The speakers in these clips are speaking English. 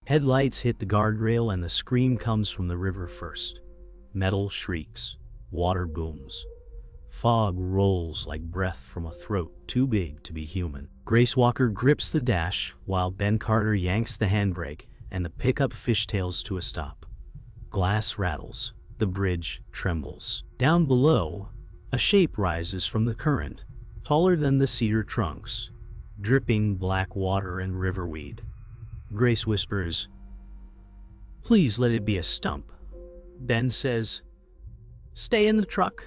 Headlights hit the guardrail and the scream comes from the river first. Metal shrieks. Water booms. Fog rolls like breath from a throat too big to be human. Grace Walker grips the dash while Ben Carter yanks the handbrake and the pickup fishtails to a stop. Glass rattles. The bridge trembles. Down below, a shape rises from the current, taller than the cedar trunks, dripping black water and riverweed. Grace whispers, "Please let it be a stump." Ben says, "Stay in the truck."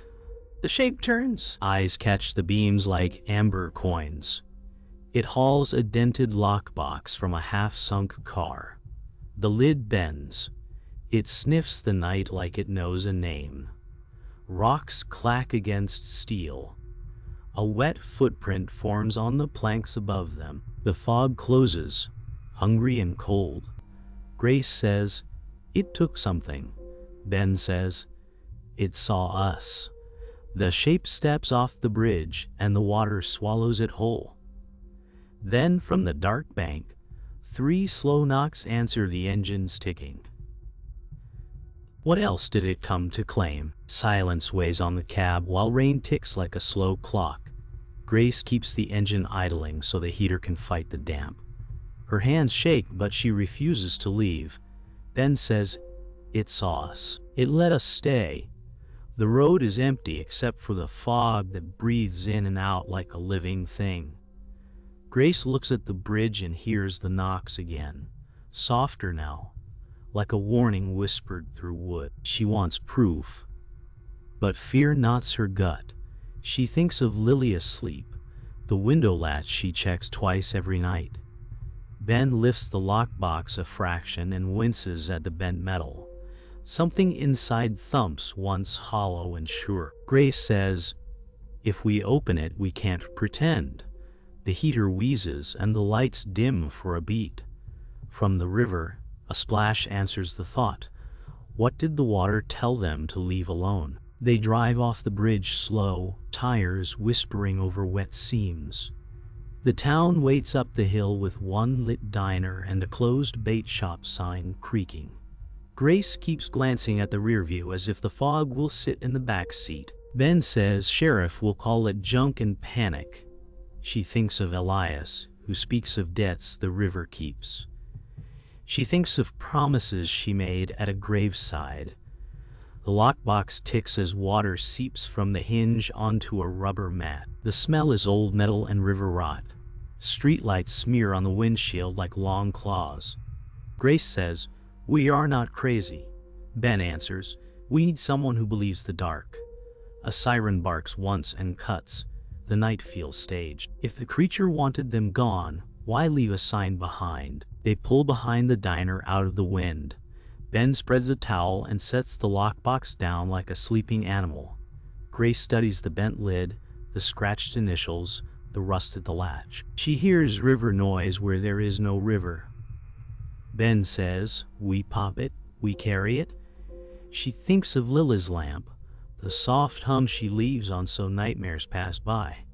The shape turns. Eyes catch the beams like amber coins. It hauls a dented lockbox from a half-sunk car. The lid bends. It sniffs the night like it knows a name. Rocks clack against steel. A wet footprint forms on the planks above them. The fog closes, hungry and cold. Grace says, "It took something." Ben says, "It saw us." The shape steps off the bridge and the water swallows it whole. Then from the dark bank, 3 slow knocks answer the engine's ticking. What else did it come to claim? Silence weighs on the cab while rain ticks like a slow clock. Grace keeps the engine idling so the heater can fight the damp. Her hands shake, but she refuses to leave. Ben says, "It saw us. It let us stay." The road is empty except for the fog that breathes in and out like a living thing. Grace looks at the bridge and hears the knocks again, softer now, like a warning whispered through wood. She wants proof, but fear knots her gut. She thinks of Lily asleep, the window latch she checks twice every night. Ben lifts the lockbox a fraction and winces at the bent metal. Something inside thumps once hollow and sure. Grace says, "If we open it, we can't pretend." The heater wheezes and the lights dim for a beat. From the river, a splash answers the thought. What did the water tell them to leave alone? They drive off the bridge slow, tires whispering over wet seams. The town waits up the hill with one lit diner and a closed bait shop sign creaking. Grace keeps glancing at the rear view as if the fog will sit in the back seat. Ben says sheriff will call it junk and panic. She thinks of Elias, who speaks of debts the river keeps. She thinks of promises she made at a graveside. The lockbox ticks as water seeps from the hinge onto a rubber mat. The smell is old metal and river rot. Streetlights smear on the windshield like long claws. Grace says, "We are not crazy." Ben answers, "We need someone who believes the dark." A siren barks once and cuts. The night feels staged. If the creature wanted them gone, why leave a sign behind? They pull behind the diner out of the wind. Ben spreads a towel and sets the lockbox down like a sleeping animal. Grace studies the bent lid, the scratched initials, the rust at the latch. She hears river noise where there is no river. Ben says, "We pop it, we carry it." She thinks of Lily's lamp, the soft hum she leaves on so nightmares pass by.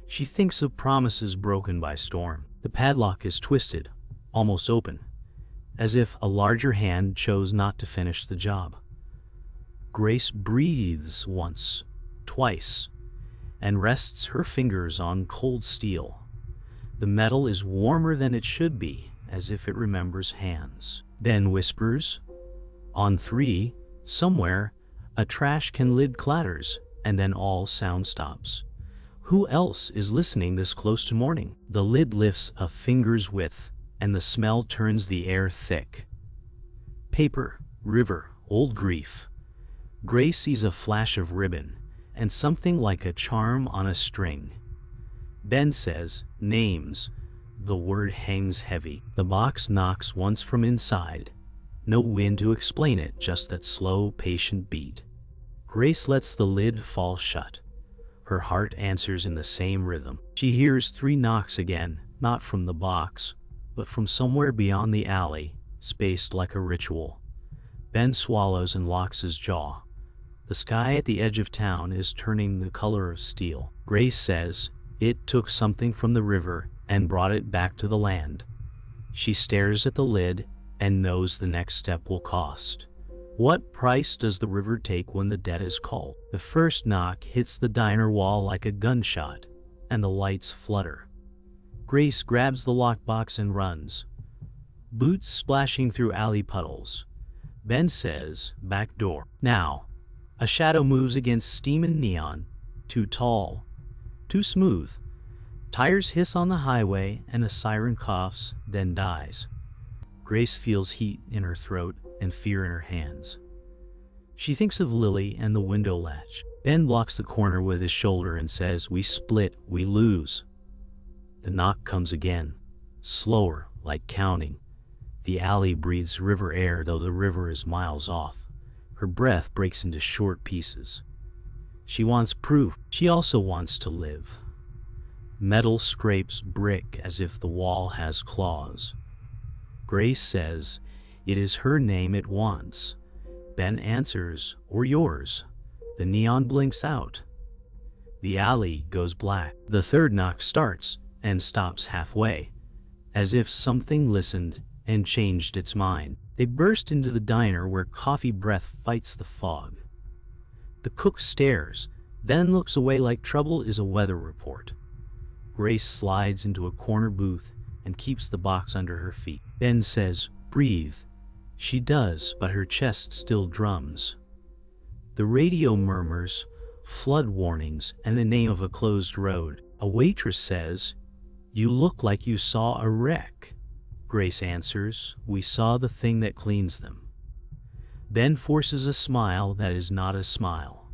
She thinks of promises broken by storm. The padlock is twisted, almost open, as if a larger hand chose not to finish the job. Grace breathes once, twice, and rests her fingers on cold steel. The metal is warmer than it should be, as if it remembers hands. Ben whispers, "On 3, somewhere, a trash can lid clatters, and then all sound stops. Who else is listening this close to morning?" The lid lifts a finger's width, and the smell turns the air thick. Paper, river, old grief. Grace sees a flash of ribbon, and something like a charm on a string. Ben says, "Names." The word hangs heavy. The box knocks once from inside. No wind to explain it, just that slow, patient beat. Grace lets the lid fall shut. Her heart answers in the same rhythm. She hears 3 knocks again, not from the box, but from somewhere beyond the alley, spaced like a ritual. Ben swallows and locks his jaw. The sky at the edge of town is turning the color of steel. Grace says, "It took something from the river and brought it back to the land." She stares at the lid and knows the next step will cost. What price does the river take when the debt is called? The first knock hits the diner wall like a gunshot, and the lights flutter. Grace grabs the lockbox and runs, boots splashing through alley puddles. Ben says, "Back door." Now, a shadow moves against steam and neon, too tall, too smooth. Tires hiss on the highway and a siren coughs, then dies. Grace feels heat in her throat and fear in her hands. She thinks of Lily and the window latch. Ben blocks the corner with his shoulder and says, "We split, we lose." The knock comes again, slower, like counting. The alley breathes river air, though the river is miles off. Her breath breaks into short pieces. She wants proof. She also wants to live. Metal scrapes brick as if the wall has claws. Grace says it is her name it wants. Ben answers, "Or yours." The neon blinks out. The alley goes black. The third knock starts and stops halfway, as if something listened and changed its mind. They burst into the diner where coffee breath fights the fog. The cook stares, then looks away like trouble is a weather report. Grace slides into a corner booth and keeps the box under her feet. Ben says, "Breathe." She does, but her chest still drums. The radio murmurs, flood warnings, and the name of a closed road. A waitress says, "You look like you saw a wreck." Grace answers, "We saw the thing that cleans them." Ben forces a smile that is not a smile.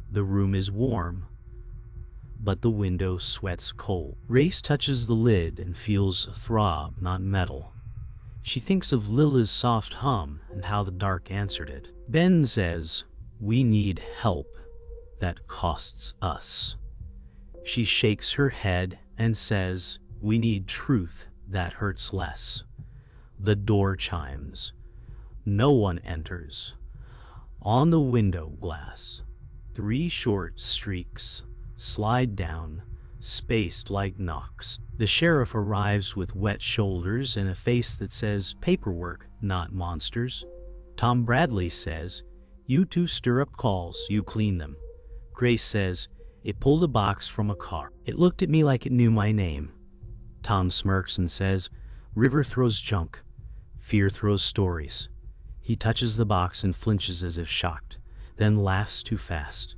The room is warm, but the window sweats cold. Grace touches the lid and feels a throb, not metal. She thinks of Lila's soft hum and how the dark answered it. Ben says, "We need help. That costs us." She shakes her head and says, "We need truth. That hurts less." The door chimes. No one enters. On the window glass, 3 short streaks slide down, spaced like knocks. The sheriff arrives with wet shoulders and a face that says, "Paperwork, not monsters." Tom Bradley says, "You two stir up calls, you clean them." Grace says, "It pulled a box from a car. It looked at me like it knew my name." Tom smirks and says, "River throws junk. Fear throws stories." He touches the box and flinches as if shocked, then laughs too fast.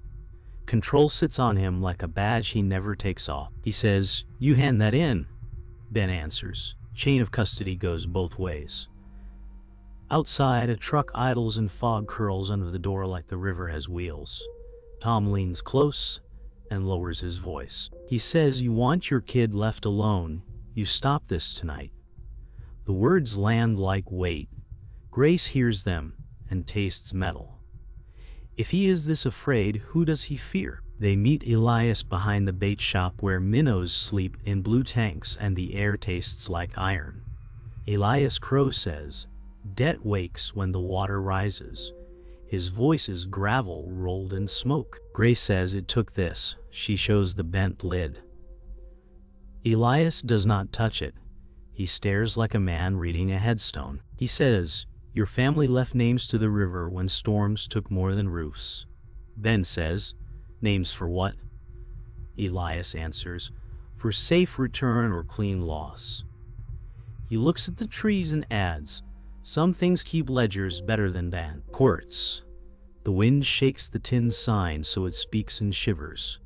Control sits on him like a badge he never takes off. He says, "You hand that in." Ben answers. Chain of custody goes both ways. Outside, a truck idles and fog curls under the door like the river has wheels. Tom leans close and lowers his voice. He says, "You want your kid left alone. You stop this tonight." The words land like weight. Grace hears them and tastes metal. If he is this afraid, who does he fear? They meet Elias behind the bait shop where minnows sleep in blue tanks and the air tastes like iron. Elias Crow says, "Debt wakes when the water rises." His voice is gravel rolled in smoke. Grace says, "It took this." She shows the bent lid. Elias does not touch it. He stares like a man reading a headstone. He says, "Your family left names to the river when storms took more than roofs." Ben says, "Names for what?" Elias answers, "For safe return or clean loss." He looks at the trees and adds, "Some things keep ledgers better than Dan." Quartz. The wind shakes the tin sign so it speaks in shivers.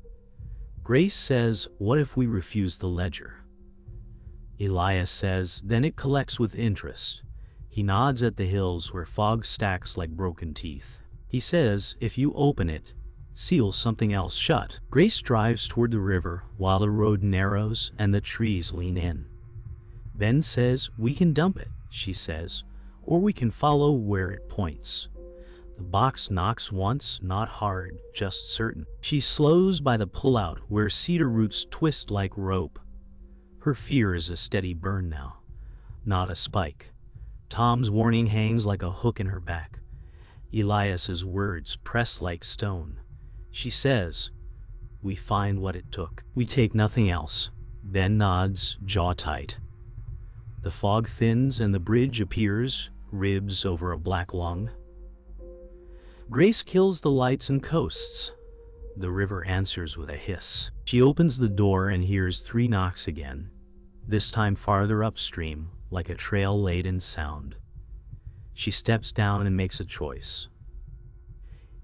Grace says, "What if we refuse the ledger?" Elias says, "Then it collects with interest." He nods at the hills where fog stacks like broken teeth. He says, "If you open it, seal something else shut." Grace drives toward the river while the road narrows and the trees lean in. Ben says, "We can dump it," she says, "or we can follow where it points." The box knocks once, not hard, just certain. She slows by the pullout where cedar roots twist like rope. Her fear is a steady burn now, not a spike. Tom's warning hangs like a hook in her back. Elias's words press like stone. She says, "We find what it took. We take nothing else." Ben nods, jaw tight. The fog thins and the bridge appears, ribs over a black lung. Grace kills the lights and coasts. The river answers with a hiss. She opens the door and hears 3 knocks again, this time farther upstream, like a trail laid in sound. She steps down and makes a choice.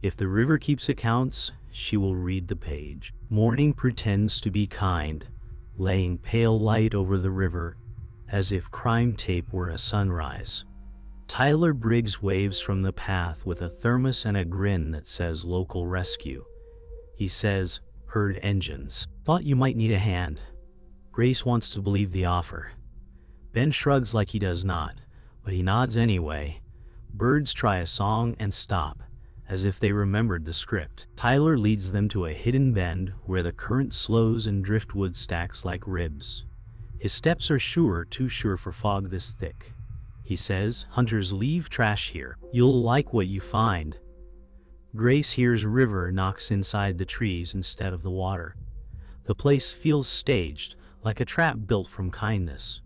If the river keeps accounts, she will read the page. Morning pretends to be kind, laying pale light over the river, as if crime tape were a sunrise. Tyler Briggs waves from the path with a thermos and a grin that says local rescue. He says, "Heard engines. Thought you might need a hand." Grace wants to believe the offer. Ben shrugs like he does not, but he nods anyway. Birds try a song and stop, as if they remembered the script. Tyler leads them to a hidden bend where the current slows and driftwood stacks like ribs. His steps are sure, too sure for fog this thick. He says, "Hunters leave trash here. You'll like what you find." Grace hears river knocks inside the trees instead of the water. The place feels staged, like a trap built from kindness.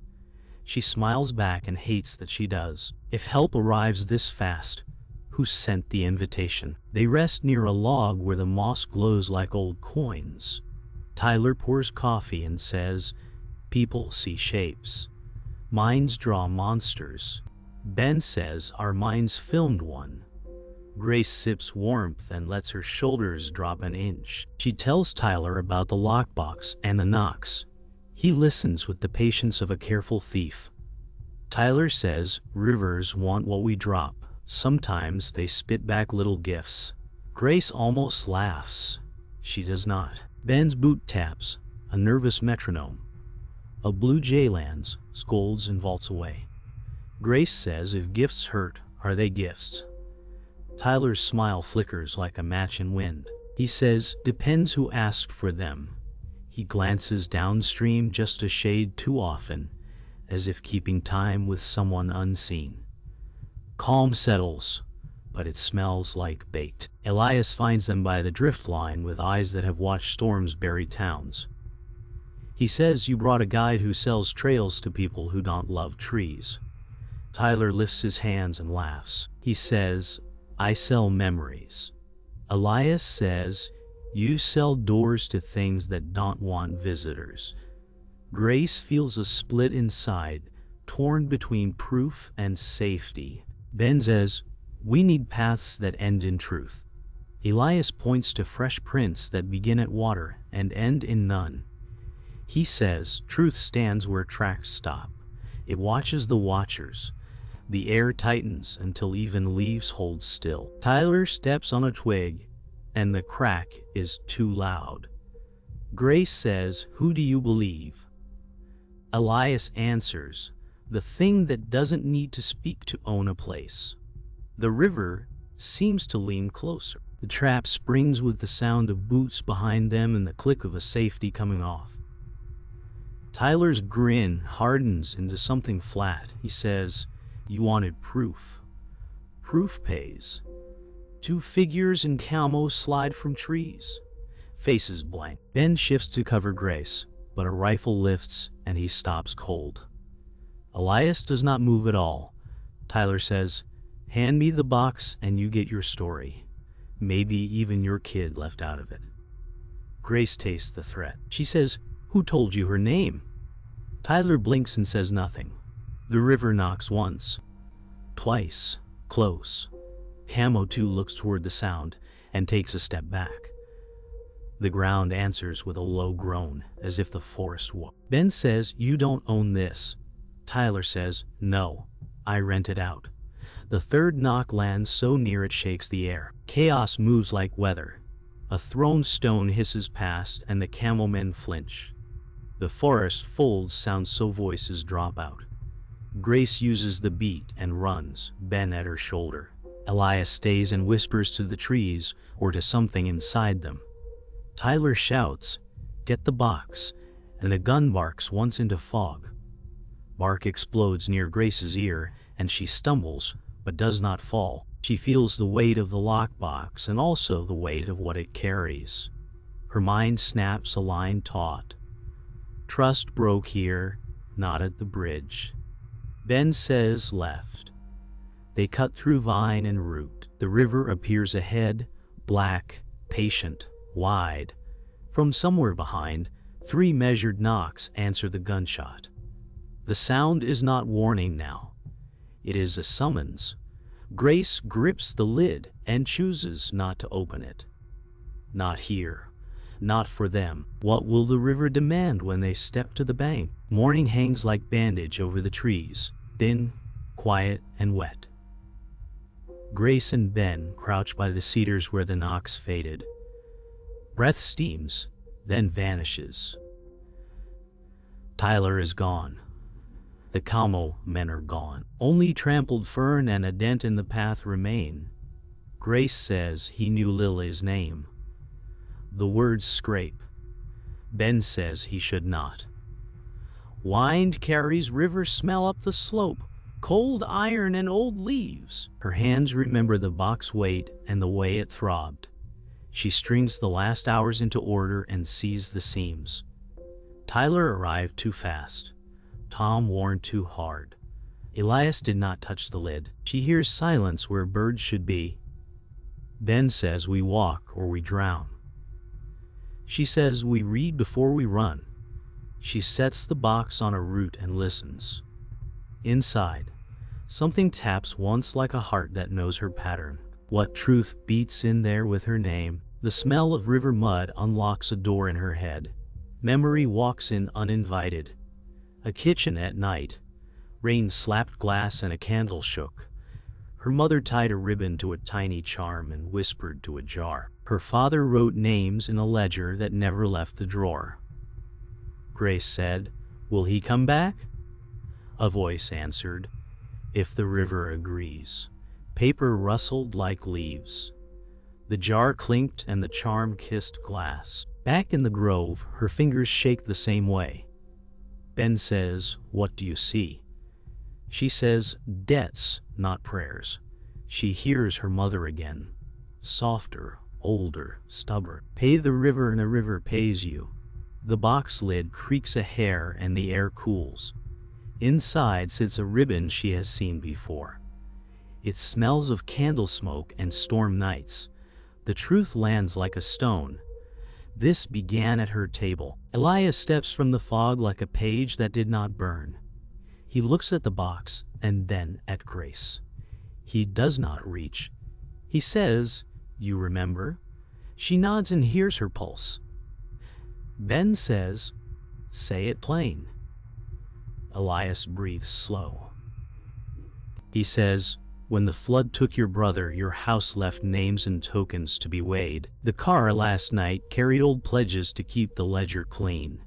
She smiles back and hates that she does. If help arrives this fast, who sent the invitation? They rest near a log where the moss glows like old coins. Tyler pours coffee and says, "People see shapes. Minds draw monsters." Ben says, "Our minds filmed one." Grace sips warmth and lets her shoulders drop an inch. She tells Tyler about the lockbox and the knocks. He listens with the patience of a careful thief. Tyler says, "Rivers want what we drop. Sometimes they spit back little gifts." Grace almost laughs. She does not. Ben's boot taps, a nervous metronome. A blue jay lands, scolds and vaults away. Grace says, "If gifts hurt, are they gifts?" Tyler's smile flickers like a match in wind. He says, "Depends who asked for them." He glances downstream just a shade too often, as if keeping time with someone unseen. Calm settles, but it smells like baked. Elias finds them by the drift line with eyes that have watched storms bury towns. He says, "You brought a guide who sells trails to people who don't love trees." Tyler lifts his hands and laughs. He says, "I sell memories." Elias says, "You sell doors to things that don't want visitors." Grace feels a split inside, torn between proof and safety. Ben says, "We need paths that end in truth." Elias points to fresh prints that begin at water and end in none. He says, "Truth stands where tracks stop. It watches the watchers." The air tightens until even leaves hold still. Tyler steps on a twig, and the crack is too loud. Grace says, "Who do you believe?" Elias answers, "The thing that doesn't need to speak to own a place." The river seems to lean closer. The trap springs with the sound of boots behind them and the click of a safety coming off. Tyler's grin hardens into something flat. He says, "You wanted proof. Proof pays." 2 figures in camo slide from trees. Faces blank. Ben shifts to cover Grace, but a rifle lifts and he stops cold. Elias does not move at all. Tyler says, "Hand me the box and you get your story. Maybe even your kid left out of it." Grace tastes the threat. She says, "Who told you her name?" Tyler blinks and says nothing. The river knocks once, twice, close. Camo too looks toward the sound and takes a step back. The ground answers with a low groan, as if the forest woke. Ben says, "You don't own this." Tyler says, "No, I rent it out." The third knock lands so near it shakes the air. Chaos moves like weather. A thrown stone hisses past and the camel men flinch. The forest folds, sounds so voices drop out. Grace uses the beat and runs, Ben at her shoulder. Elias stays and whispers to the trees or to something inside them. Tyler shouts, "Get the box," and a gun barks once into fog. Bark explodes near Grace's ear and she stumbles, but does not fall. She feels the weight of the lockbox and also the weight of what it carries. Her mind snaps a line taut. Trust broke here, not at the bridge. Ben says left. They cut through vine and root. The river appears ahead, black, patient, wide. From somewhere behind, 3 measured knocks answer the gunshot. The sound is not warning now. It is a summons. Grace grips the lid and chooses not to open it. Not here. Not for them. What will the river demand when they step to the bank? Morning hangs like bandage over the trees, thin, quiet, and wet. Grace and Ben crouch by the cedars where the knocks faded. Breath steams, then vanishes. Tyler is gone. The Como men are gone. Only trampled fern and a dent in the path remain. Grace says he knew Lily's name. The words scrape. Ben says he should not. Wind carries river smell up the slope, cold iron and old leaves. Her hands remember the box weight and the way it throbbed. She strings the last hours into order and sees the seams. Tyler arrived too fast. Tom warned too hard. Elias did not touch the lid. She hears silence where birds should be. Ben says we walk or we drown. She says we read before we run. She sets the box on a root and listens. Inside, something taps once like a heart that knows her pattern. What truth beats in there with her name? The smell of river mud unlocks a door in her head. Memory walks in uninvited. A kitchen at night. Rain slapped glass and a candle shook. Her mother tied a ribbon to a tiny charm and whispered to a jar. Her father wrote names in a ledger that never left the drawer. Grace said, "Will he come back?" A voice answered, "If the river agrees." Paper rustled like leaves. The jar clinked and the charm kissed glass. Back in the grove, her fingers shake the same way. Ben says, "What do you see?" She says, "Debts, not prayers." She hears her mother again. Softer, older, stubborn. Pay the river and the river pays you. The box lid creaks a hair and the air cools. Inside sits a ribbon she has seen before. It smells of candle smoke and storm nights. The truth lands like a stone. This began at her table. Elias steps from the fog like a page that did not burn. He looks at the box and then at Grace. He does not reach. He says, "You remember?" She nods and hears her pulse. Ben says, "Say it plain." Elias breathes slow. He says, "When the flood took your brother, your house left names and tokens to be weighed. The car last night carried old pledges to keep the ledger clean."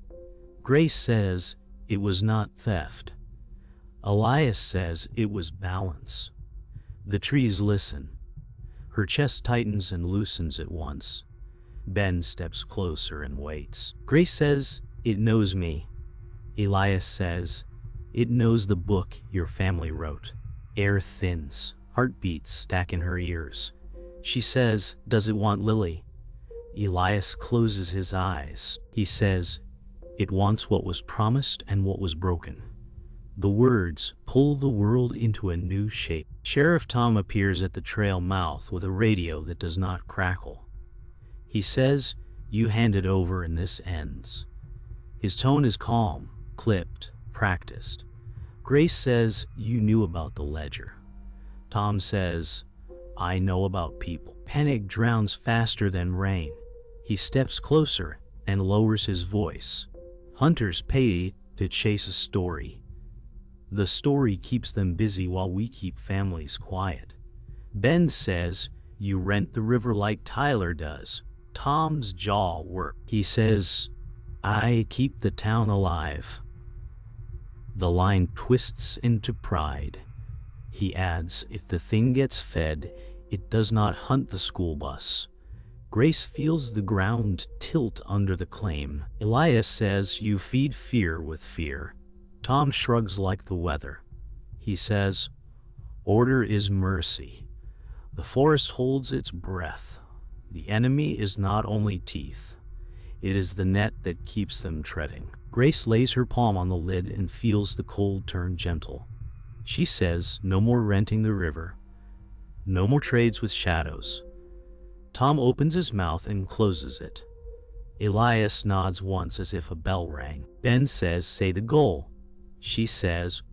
Grace says, "It was not theft." Elias says, "It was balance." The trees listen. Her chest tightens and loosens at once. Ben steps closer and waits. Grace says, "It knows me." Elias says, "It knows the book your family wrote." Air thins. Heartbeats stack in her ears. She says, "Does it want Lily?" Elias closes his eyes. He says, "It wants what was promised and what was broken." The words pull the world into a new shape. Sheriff Tom appears at the trail mouth with a radio that does not crackle. He says, "You hand it over and this ends." His tone is calm, clipped, practiced. Grace says, "You knew about the ledger." Tom says, "I know about people." Panic drowns faster than rain. He steps closer and lowers his voice. Hunters pay to chase a story. The story keeps them busy while we keep families quiet. Ben says, "You rent the river like Tyler does." Tom's jaw works. He says, "I keep the town alive." The line twists into pride. He adds, "If the thing gets fed, it does not hunt the school bus." Grace feels the ground tilt under the claim. Elias says, "You feed fear with fear." Tom shrugs like the weather. He says, "Order is mercy." The forest holds its breath. The enemy is not only teeth. It is the net that keeps them treading. Grace lays her palm on the lid and feels the cold turn gentle. She says, no more renting the river. No more trades with shadows. Tom opens his mouth and closes it. Elias nods once as if a bell rang. Ben says, say the goal. She says,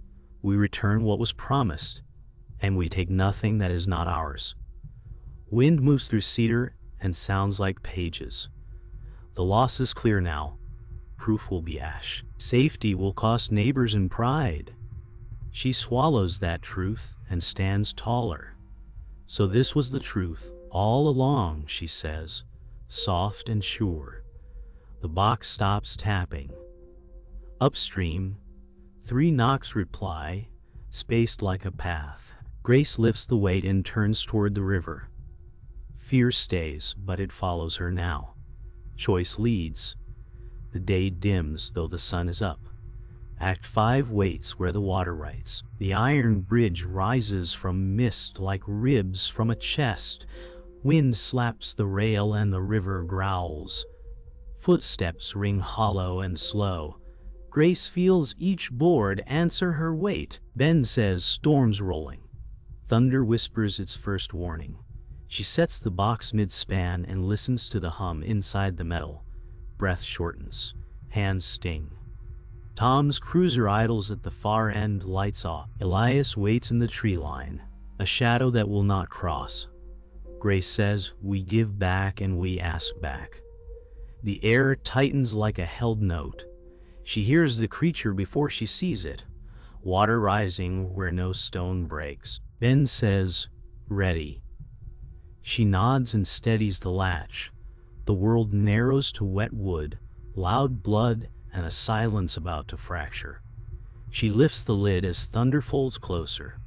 we return what was promised, and we take nothing that is not ours. Wind moves through cedar and sounds like pages. The loss is clear now. Proof will be ash. Safety will cost neighbors and pride. She swallows that truth and stands taller. So this was the truth all along, she says, soft and sure. The box stops tapping. Upstream, 3 knocks reply, spaced like a path. Grace lifts the weight and turns toward the river. Fear stays, but it follows her now. Choice leads. The day dims, though the sun is up. Act 5 waits where the water writes. The iron bridge rises from mist like ribs from a chest. Wind slaps the rail and the river growls. Footsteps ring hollow and slow. Grace feels each board answer her weight. Ben says, storm's rolling. Thunder whispers its first warning. She sets the box mid-span and listens to the hum inside the metal. Breath shortens. Hands sting. Tom's cruiser idles at the far end, lights off. Elias waits in the tree line, a shadow that will not cross. Grace says, we give back and we ask back. The air tightens like a held note. She hears the creature before she sees it. Water rising where no stone breaks. Ben says, ready. She nods and steadies the latch. The world narrows to wet wood, loud blood, and a silence about to fracture. She lifts the lid as thunder folds closer.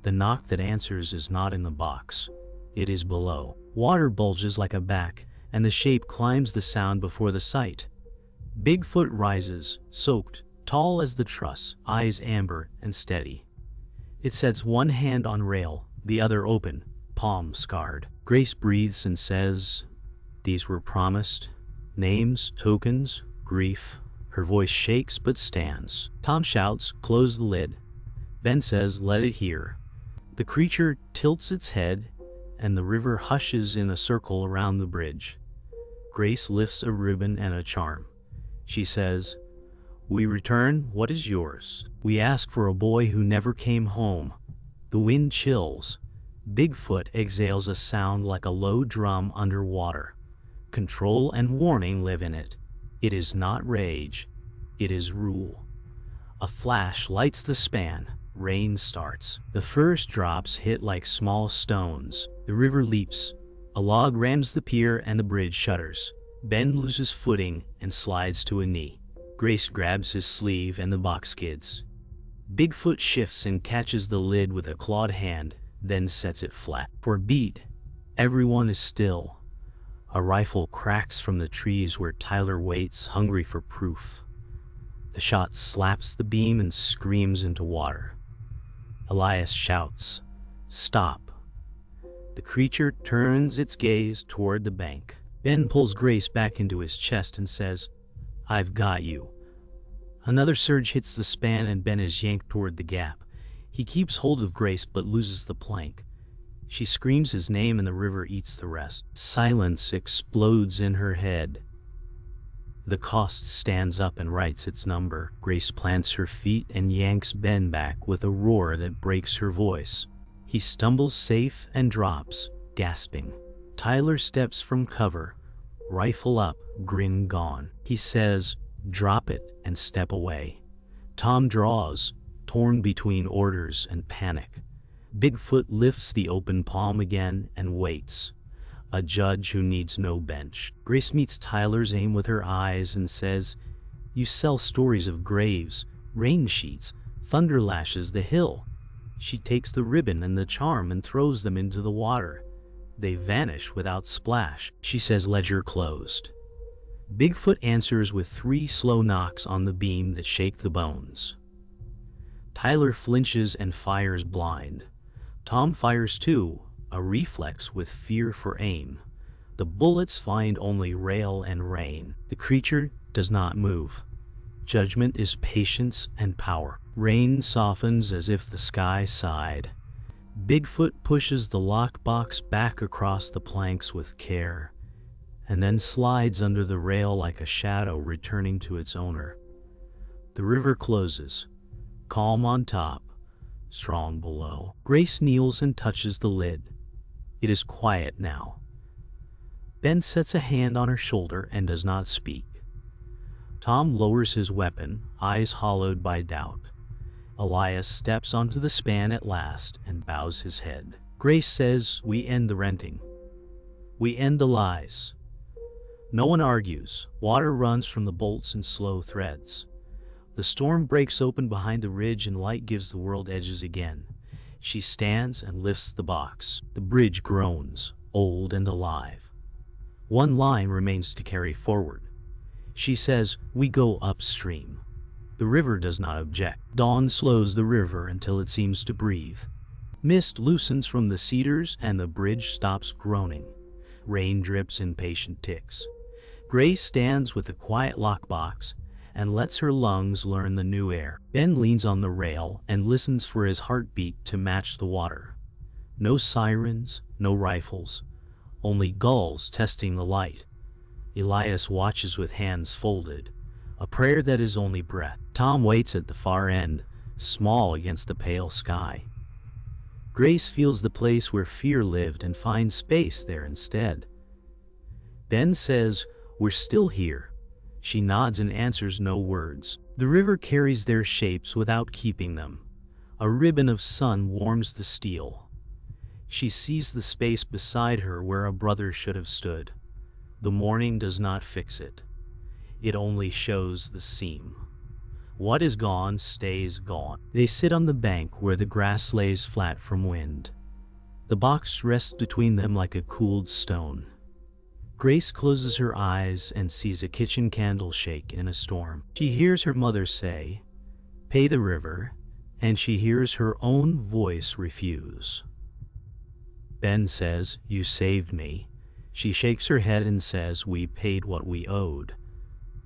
The knock that answers is not in the box. It is below. Water bulges like a back, and the shape climbs the sound before the sight. Bigfoot rises, soaked, tall as the truss, eyes amber and steady. It sets one hand on rail, the other open, palm scarred. Grace breathes and says, these were promised. Names, tokens, grief. Her voice shakes but stands. Tom shouts, close the lid. Ben says, let it hear. The creature tilts its head, and the river hushes in a circle around the bridge. Grace lifts a ribbon and a charm. She says, we return what is yours. We ask for a boy who never came home. The wind chills. Bigfoot exhales a sound like a low drum underwater. Control and warning live in it. It is not rage. It is rule. A flash lights the span. Rain starts. The first drops hit like small stones. The river leaps. A log rams the pier and the bridge shudders. Ben loses footing and slides to a knee. Grace grabs his sleeve and the box skids. Bigfoot shifts and catches the lid with a clawed hand, then sets it flat. For a beat, everyone is still. A rifle cracks from the trees where Tyler waits, hungry for proof. The shot slaps the beam and screams into water. Elias shouts, stop. The creature turns its gaze toward the bank. Ben pulls Grace back into his chest and says, I've got you. Another surge hits the span and Ben is yanked toward the gap. He keeps hold of Grace but loses the plank. She screams his name and the river eats the rest. Silence explodes in her head. The cost stands up and writes its number. Grace plants her feet and yanks Ben back with a roar that breaks her voice. He stumbles safe and drops, gasping. Tyler steps from cover, rifle up, grin gone. He says, drop it and step away. Tom draws, torn between orders and panic. Bigfoot lifts the open palm again and waits. A judge who needs no bench. Grace meets Tyler's aim with her eyes and says, you sell stories of graves, rain sheets, thunder lashes the hill. She takes the ribbon and the charm and throws them into the water. They vanish without splash. She says, ledger closed. Bigfoot answers with 3 slow knocks on the beam that shake the bones. Tyler flinches and fires blind. Tom fires too, a reflex with fear for aim. The bullets find only rail and rain. The creature does not move. Judgment is patience and power. Rain softens as if the sky sighed. Bigfoot pushes the lockbox back across the planks with care, and then slides under the rail like a shadow returning to its owner. The river closes, calm on top, strong below. Grace kneels and touches the lid. It is quiet now. Ben sets a hand on her shoulder and does not speak. Tom lowers his weapon, eyes hollowed by doubt. Elias steps onto the span at last and bows his head. Grace says, "We end the renting. We end the lies." No one argues. Water runs from the bolts in slow threads. The storm breaks open behind the ridge and light gives the world edges again. She stands and lifts the box. The bridge groans, old and alive. One line remains to carry forward. She says, "We go upstream." The river does not object. Dawn slows the river until it seems to breathe. Mist loosens from the cedars and the bridge stops groaning. Rain drips in patient ticks. Grace stands with the quiet lockbox and lets her lungs learn the new air. Ben leans on the rail and listens for his heartbeat to match the water. No sirens, no rifles, only gulls testing the light. Elias watches with hands folded, a prayer that is only breath. Tom waits at the far end, small against the pale sky. Grace feels the place where fear lived and finds space there instead. Ben says, "We're still here." She nods and answers no words. The river carries their shapes without keeping them. A ribbon of sun warms the steel. She sees the space beside her where a brother should have stood. The morning does not fix it. It only shows the seam. What is gone stays gone. They sit on the bank where the grass lays flat from wind. The box rests between them like a cooled stone. Grace closes her eyes and sees a kitchen candle shake in a storm. She hears her mother say, "Pay the river," and she hears her own voice refuse. Ben says, "You saved me." She shakes her head and says, "We paid what we owed."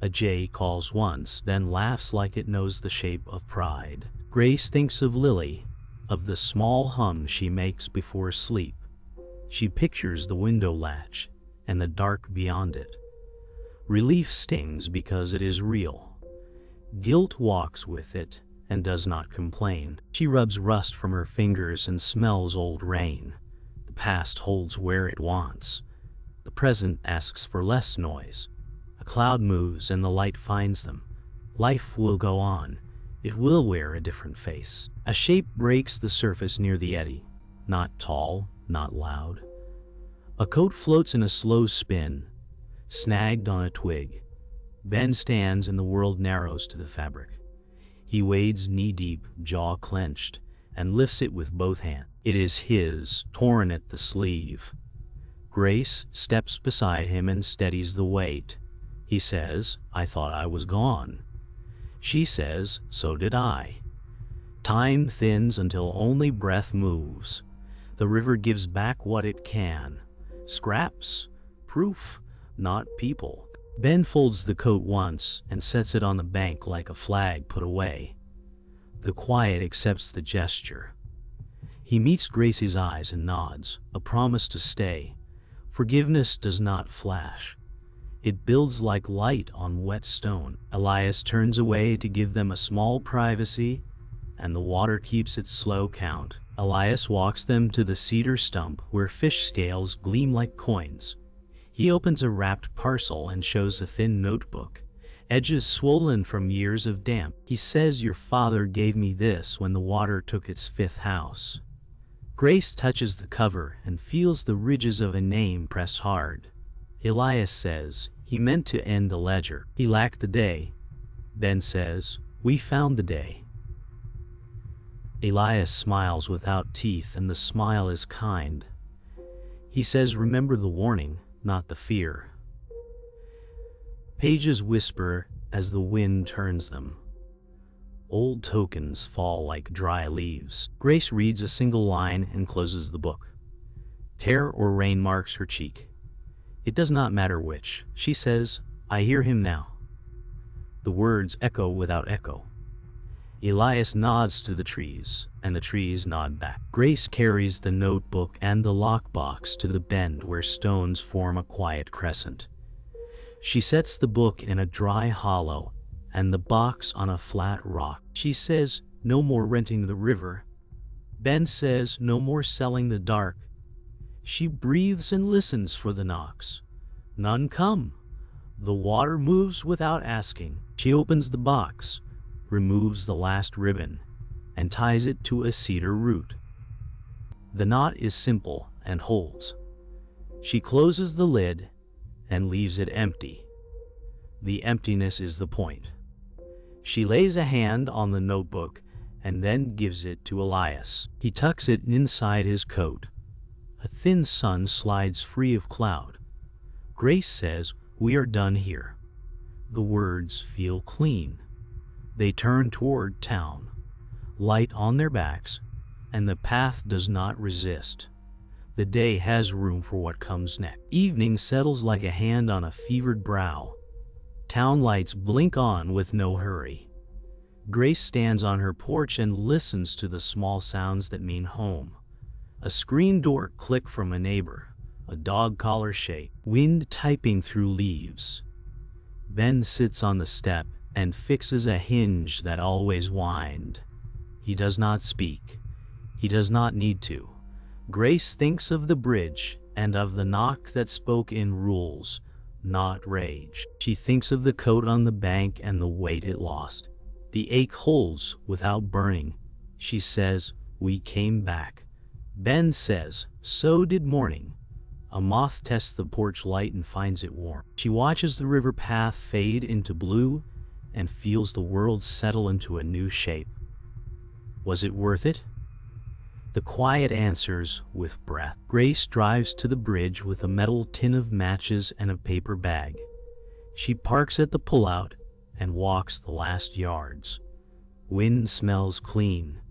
A jay calls once, then laughs like it knows the shape of pride. Grace thinks of Lily, of the small hum she makes before sleep. She pictures the window latch and the dark beyond it. Relief stings because it is real. Guilt walks with it and does not complain. She rubs rust from her fingers and smells old rain. The past holds where it wants. The present asks for less noise. A cloud moves and the light finds them. Life will go on. It will wear a different face. A shape breaks the surface near the eddy. Not tall, not loud. A coat floats in a slow spin, snagged on a twig. Ben stands and the world narrows to the fabric. He wades knee-deep, jaw clenched, and lifts it with both hands. It is his, torn at the sleeve. Grace steps beside him and steadies the weight. He says, "I thought I was gone." She says, "So did I." Time thins until only breath moves. The river gives back what it can. Scraps, proof, not people. Ben folds the coat once and sets it on the bank like a flag put away. The quiet accepts the gesture. He meets Gracie's eyes and nods, a promise to stay. Forgiveness does not flash. It builds like light on wet stone. Elias turns away to give them a small privacy, and the water keeps its slow count. Elias walks them to the cedar stump where fish scales gleam like coins. He opens a wrapped parcel and shows a thin notebook, edges swollen from years of damp. He says, "Your father gave me this when the water took its fifth house." Grace touches the cover and feels the ridges of a name pressed hard. Elias says, "He meant to end the ledger. He lacked the day." Ben says, "We found the day." Elias smiles without teeth, and the smile is kind. He says, "Remember the warning, not the fear." Pages whisper as the wind turns them. Old tokens fall like dry leaves. Grace reads a single line and closes the book. Tear or rain marks her cheek. It does not matter which. She says, "I hear him now." The words echo without echo. Elias nods to the trees, and the trees nod back. Grace carries the notebook and the lockbox to the bend where stones form a quiet crescent. She sets the book in a dry hollow and the box on a flat rock. She says, "No more renting the river." Ben says, "No more selling the dark." She breathes and listens for the knocks. None come. The water moves without asking. She opens the box, removes the last ribbon, and ties it to a cedar root. The knot is simple and holds. She closes the lid and leaves it empty. The emptiness is the point. She lays a hand on the notebook and then gives it to Elias. He tucks it inside his coat. A thin sun slides free of cloud. Grace says, "We are done here." The words feel clean. They turn toward town, light on their backs, and the path does not resist. The day has room for what comes next. Evening settles like a hand on a fevered brow. Town lights blink on with no hurry. Grace stands on her porch and listens to the small sounds that mean home. A screen door click from a neighbor, a dog collar shake, wind typing through leaves. Ben sits on the step and fixes a hinge that always whined. He does not speak. He does not need to. Grace thinks of the bridge and of the knock that spoke in rules, not rage. She thinks of the coat on the bank and the weight it lost. The ache holds without burning. She says, "We came back." Ben says, "So did morning." A moth tests the porch light and finds it warm. She watches the river path fade into blue and feels the world settle into a new shape. Was it worth it? The quiet answers with breath. Grace drives to the bridge with a metal tin of matches and a paper bag. She parks at the pullout and walks the last yards. Wind smells clean.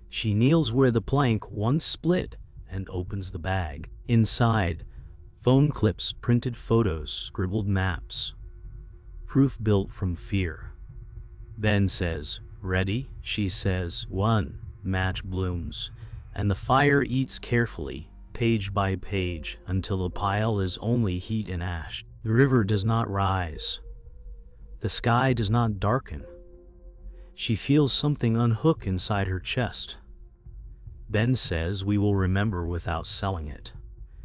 She kneels where the plank once split and opens the bag. Inside, phone clips, printed photos, scribbled maps. Proof built from fear. Ben says, "Ready?" She says, "One." Match blooms, and the fire eats carefully, page by page, until the pile is only heat and ash. The river does not rise. The sky does not darken. She feels something unhook inside her chest. Ben says, "We will remember without selling it."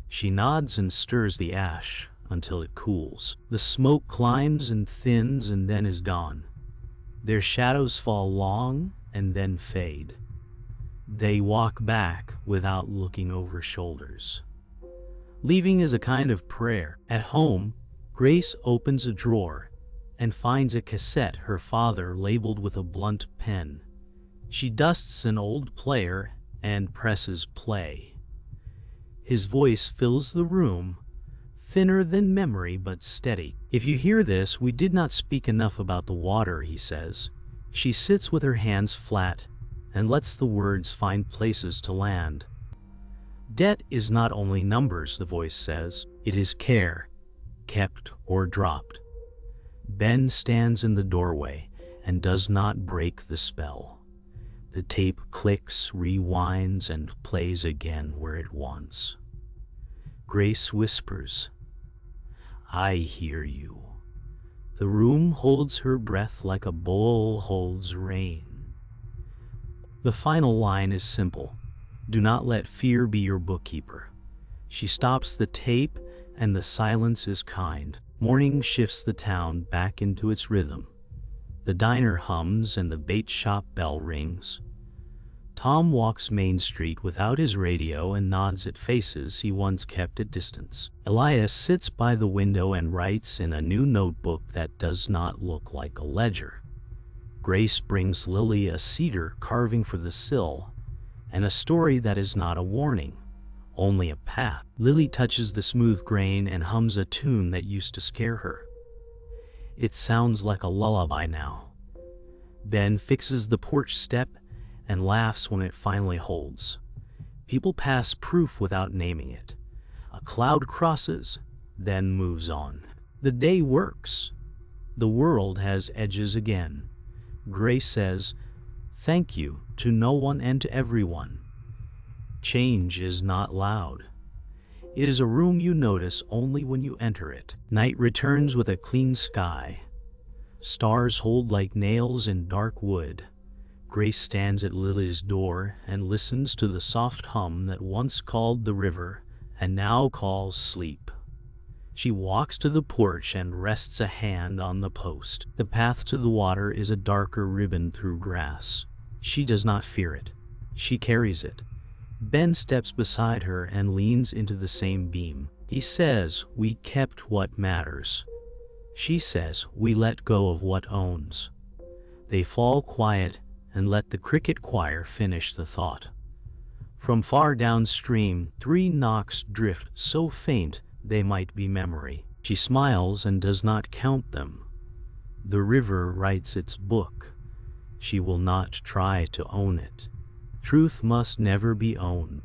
She nods and stirs the ash until it cools. The smoke climbs and thins and then is gone. Their shadows fall long and then fade. They walk back without looking over shoulders. Leaving is a kind of prayer. At home, Grace opens a drawer and finds a cassette her father labeled with a blunt pen. She dusts an old player and presses play. His voice fills the room, thinner than memory but steady. "If you hear this, we did not speak enough about the water," he says. She sits with her hands flat and lets the words find places to land. "Debt is not only numbers," the voice says. "It is care, kept or dropped." Ben stands in the doorway and does not break the spell. The tape clicks, rewinds, and plays again where it wants. Grace whispers, "I hear you." The room holds her breath like a bowl holds rain. The final line is simple. Do not let fear be your bookkeeper. She stops the tape and the silence is kind. Morning shifts the town back into its rhythm. The diner hums and the bait shop bell rings. Tom walks Main Street without his radio and nods at faces he once kept at distance. Elias sits by the window and writes in a new notebook that does not look like a ledger. Grace brings Lily a cedar carving for the sill and a story that is not a warning, only a path. Lily touches the smooth grain and hums a tune that used to scare her. It sounds like a lullaby now. Ben fixes the porch step and laughs when it finally holds. People pass proof without naming it. A cloud crosses, then moves on. The day works. The world has edges again. Grace says, Thank you to no one and to everyone. Change is not loud. It is a room you notice only when you enter it. Night returns with a clean sky. Stars hold like nails in dark wood. Grace stands at Lily's door and listens to the soft hum that once called the river and now calls sleep. She walks to the porch and rests a hand on the post. The path to the water is a darker ribbon through grass. She does not fear it. She carries it. Ben steps beside her and leans into the same beam. He says, "We kept what matters." She says, "We let go of what owns." They fall quiet and let the cricket choir finish the thought. From far downstream, 3 knocks drift so faint they might be memory. She smiles and does not count them. The river writes its book. She will not try to own it. Truth must never be owned.